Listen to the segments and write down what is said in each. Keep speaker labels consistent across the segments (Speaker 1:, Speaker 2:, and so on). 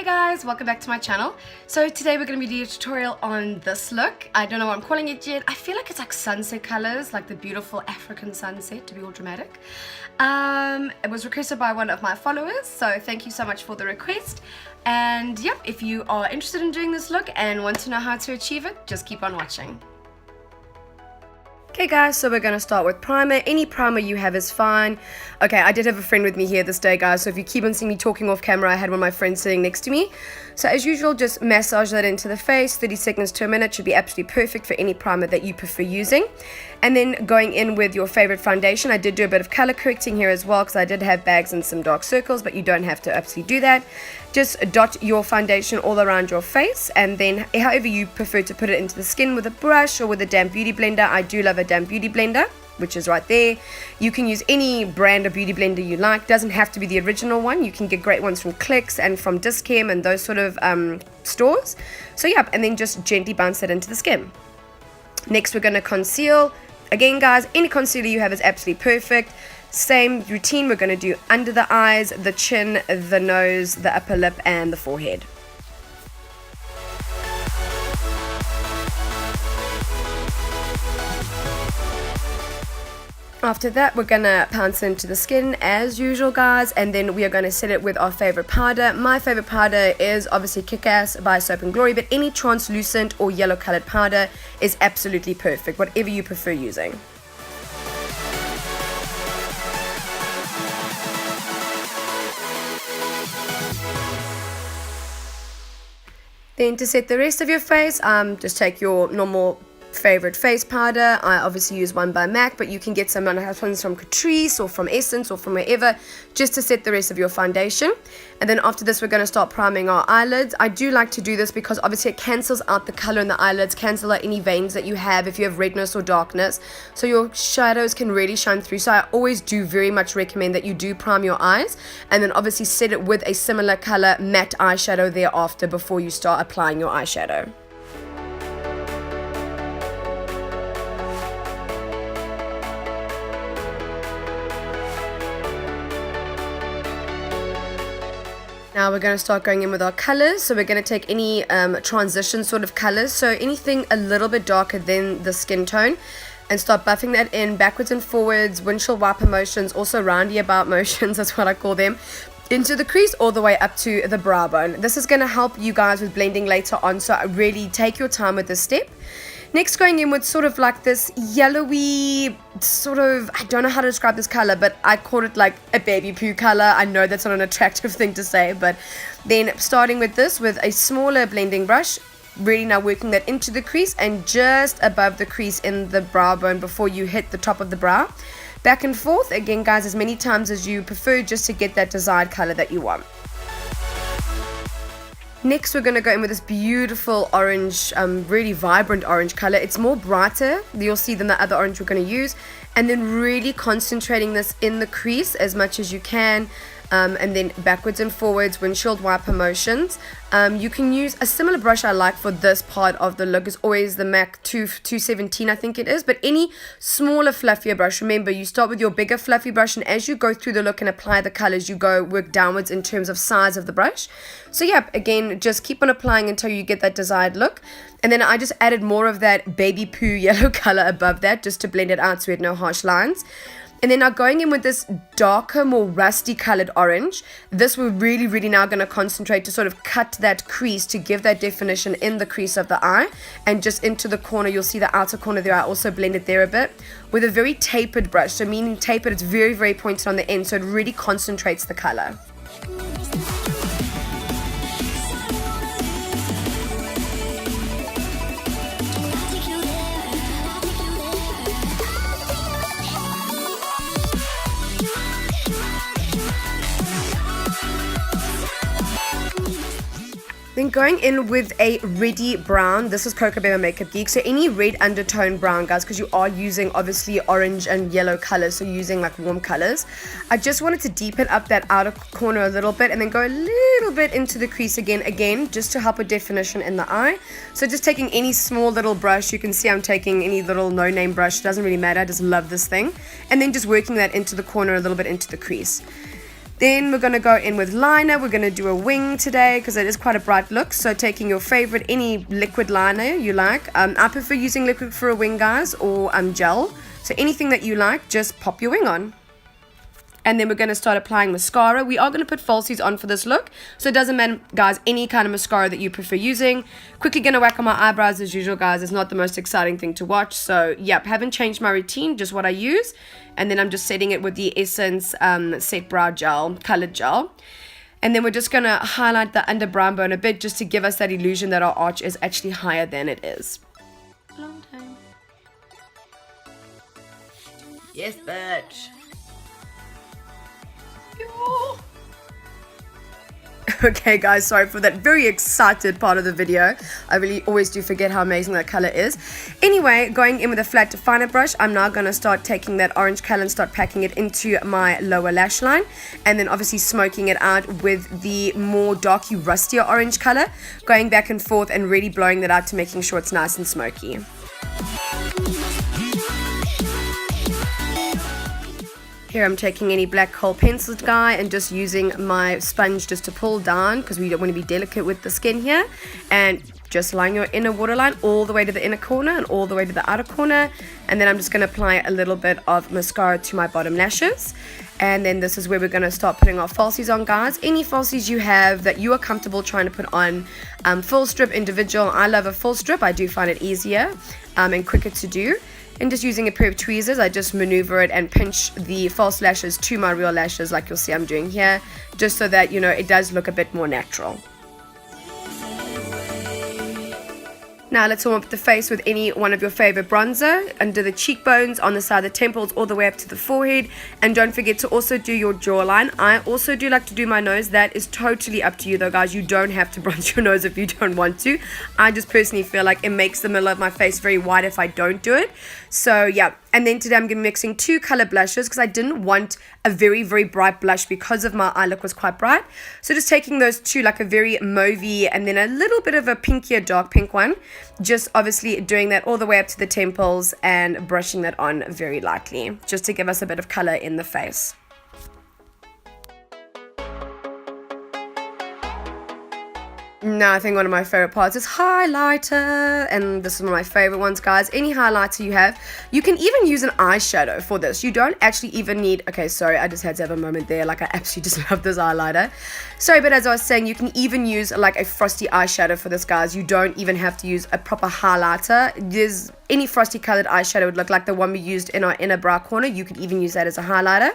Speaker 1: Hey guys, welcome back to my channel. So today we're going to be doing a tutorial on this look. I don't know what I'm calling it yet. I feel like it's like sunset colors, like the beautiful African sunset, to be all dramatic. It was requested by one of my followers, so thank you so much for the request. And yep, if you are interested in doing this look and want to know how to achieve it, just keep on watching. Okay guys, so we're going to start with primer. Any primer you have is fine. Okay, I did have a friend with me here this day, guys, so if you keep on seeing me talking off camera, I had one of my friends sitting next to me. So as usual, just massage that into the face. 30 seconds to a minute should be absolutely perfect for any primer that you prefer using. And then going in with your favorite foundation. I did do a bit of color correcting here as well because I did have bags and some dark circles, but you don't have to absolutely do that. Just dot your foundation all around your face, and then however you prefer to put it into the skin, with a brush or with a damp beauty blender. I do love a damp beauty blender, which is right there. You can use any brand of beauty blender you like. Doesn't have to be the original one. You can get great ones from Clicks and from Dischem and those sort of stores. So yeah, and then just gently bounce it into the skin. Next we're going to conceal. Again guys, any concealer you have is absolutely perfect. Same routine, we're going to do under the eyes, the chin, the nose, the upper lip and the forehead. After that, we're going to pounce into the skin as usual, guys, and then we are going to set it with our favorite powder. My favorite powder is obviously Kick-Ass by Soap & Glory, but any translucent or yellow colored powder is absolutely perfect, whatever you prefer using. Then to set the rest of your face, just take your normal favorite face powder. I obviously use one by MAC, but you can get some nice ones from Catrice or from Essence or from wherever, just to set the rest of your foundation. And then after this, we're going to start priming our eyelids. I do like to do this because obviously it cancels out the color in the eyelids, cancel out any veins that you have if you have redness or darkness, so your shadows can really shine through. So I always do very much recommend that you do prime your eyes, and then obviously set it with a similar color matte eyeshadow thereafter before you start applying your eyeshadow. Now we're going to start going in with our colors. So we're going to take any transition sort of colors, so anything a little bit darker than the skin tone, and start buffing that in backwards and forwards, windshield wiper motions, also roundy about motions, that's what I call them, into the crease all the way up to the brow bone. This is going to help you guys with blending later on, so really take your time with this step. Next, going in with sort of like this yellowy sort of, I don't know how to describe this color, but I call it like a baby poo color. I know that's not an attractive thing to say, but then starting with this with a smaller blending brush, really now working that into the crease and just above the crease in the brow bone before you hit the top of the brow. Back and forth, again guys, as many times as you prefer, just to get that desired color that you want. Next, we're going to go in with this beautiful orange, really vibrant orange color. It's more brighter, you'll see, than the other orange we're going to use. And then really concentrating this in the crease as much as you can. And then backwards and forwards, windshield wiper motions. You can use a similar brush I like for this part of the look is always the MAC 217, I think it is, but any smaller fluffier brush. Remember, you start with your bigger fluffy brush, and as you go through the look and apply the colors, you go work downwards in terms of size of the brush. So yeah, again, just keep on applying until you get that desired look. And then I just added more of that baby poo yellow color above that just to blend it out so we had no harsh lines. And then now going in with this darker, more rusty colored orange, this we're really now going to concentrate to sort of cut that crease to give that definition in the crease of the eye, and just into the corner. You'll see the outer corner there. I also blended there a bit with a very tapered brush. So meaning tapered, it's very pointed on the end, so it really concentrates the color. Then going in with a reddy brown. This is Cocoa Bear Makeup Geek. So any red undertone brown, guys, because you are using obviously orange and yellow colors, so using like warm colors. I just wanted to deepen up that outer corner a little bit and then go a little bit into the crease again, just to help with definition in the eye. So just taking any small little brush, you can see I'm taking any little no-name brush, it doesn't really matter, I just love this thing. And then just working that into the corner a little bit into the crease. Then we're going to go in with liner. We're going to do a wing today because it is quite a bright look. So taking your favorite, any liquid liner you like. I prefer using liquid for a wing, guys, or gel. So anything that you like, just pop your wing on. And then we're going to start applying mascara. We are going to put falsies on for this look. So it doesn't matter, guys, any kind of mascara that you prefer using. Quickly going to whack on my eyebrows as usual, guys. It's not the most exciting thing to watch. So, yep, haven't changed my routine, just what I use. And then I'm just setting it with the Essence Set Brow Gel, Colored Gel. And then we're just going to highlight the under brow bone a bit just to give us that illusion that our arch is actually higher than it is. Long time. Yes, bitch. Okay guys, sorry for that very excited part of the video. I really always do forget how amazing that color is. Anyway, going in with a flat definer brush, I'm now going to start taking that orange color and start packing it into my lower lash line, and then obviously smoking it out with the more darky, rustier orange color, going back and forth and really blowing that out to making sure it's nice and smoky. Here I'm taking any black kohl penciled guy and just using my sponge just to pull down because we don't want to be delicate with the skin here, and just line your inner waterline all the way to the inner corner and all the way to the outer corner. And then I'm just going to apply a little bit of mascara to my bottom lashes. And then this is where we're going to start putting our falsies on, guys. Any falsies you have that you are comfortable trying to put on, full strip, individual. I love a full strip. I do find it easier and quicker to do. And just using a pair of tweezers, I just maneuver it and pinch the false lashes to my real lashes like you'll see I'm doing here, just so that, you know, it does look a bit more natural. Now let's warm up the face with any one of your favorite bronzer under the cheekbones, on the side of the temples, all the way up to the forehead. And don't forget to also do your jawline. I also do like to do my nose. That is totally up to you though, guys. You don't have to bronze your nose if you don't want to. I just personally feel like it makes the middle of my face very white if I don't do it. So yeah, and then today I'm going to be mixing two color blushes because I didn't want a very, very bright blush because of my eye look was quite bright. So just taking those two, like a very mauvey and then a little bit of a pinkier dark pink one. Just obviously doing that all the way up to the temples and brushing that on very lightly just to give us a bit of color in the face. Now I think one of my favorite parts is highlighter, and this is one of my favorite ones, guys. Any highlighter you have, you can even use an eyeshadow for this. You don't actually even need, okay, sorry, I just had to have a moment there, like I absolutely just love this highlighter. Sorry, but as I was saying, you can even use like a frosty eyeshadow for this, guys. You don't even have to use a proper highlighter. There's any frosty colored eyeshadow would look like the one we used in our inner brow corner. You could even use that as a highlighter.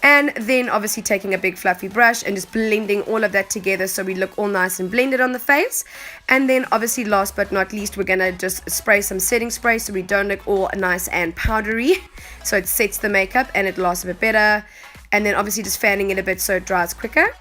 Speaker 1: And then obviously taking a big fluffy brush and just blending all of that together so we look all nice and blended on the face. And then obviously last but not least, we're gonna just spray some setting spray so we don't look all nice and powdery, so it sets the makeup and it lasts a bit better. And then obviously just fanning it a bit so it dries quicker.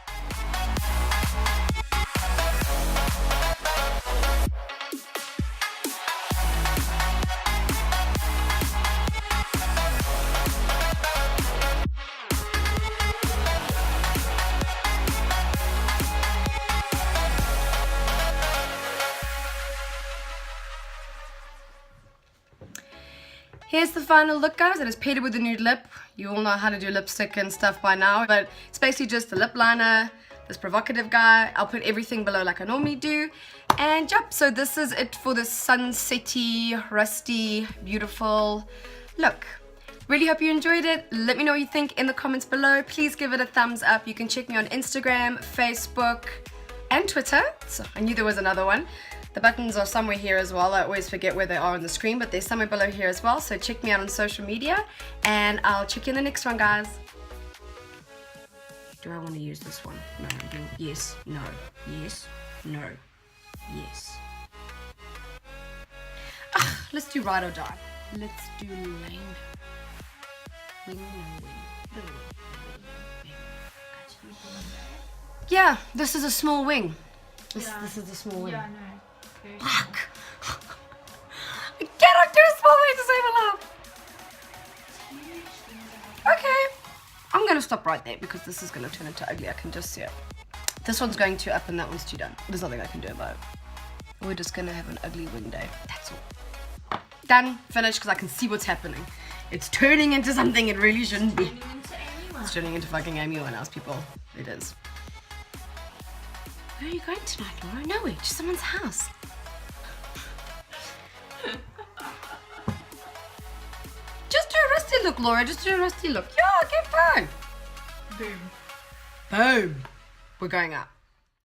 Speaker 1: Here's the final look, guys. It is painted with a nude lip. You all know how to do lipstick and stuff by now, but it's basically just the lip liner, this provocative guy. I'll put everything below like I normally do. And yep, so this is it for the sunsetty, rusty, beautiful look. Really hope you enjoyed it. Let me know what you think in the comments below. Please give it a thumbs up. You can check me on Instagram, Facebook, and Twitter. So I knew there was another one. The buttons are somewhere here as well. I always forget where they are on the screen, but they're somewhere below here as well. So check me out on social media, and I'll check you in the next one, guys. Do I want to use this one? No, I do. Yes, no, yes, no, yes. Let's do ride or die. Let's do lane. Yeah, this is a small wing. This is a small wing.
Speaker 2: Yeah, I know.
Speaker 1: Fuck! I cannot do a small wing to save my life! Okay. I'm gonna stop right there because this is gonna turn into ugly. I can just see it. This one's going too up and that one's too down. There's nothing I can do about it. We're just gonna have an ugly wing day. That's all. Done. Finished, because I can see what's happening. It's turning into something it really shouldn't be. It's turning into fucking Amy Winehouse, people. It is.
Speaker 2: Where are you going tonight, Laura? Nowhere, to someone's house.
Speaker 1: Just do a rusty look, Laura. Just do a rusty look. Yeah, get fun.
Speaker 2: Boom.
Speaker 1: Boom. We're going up.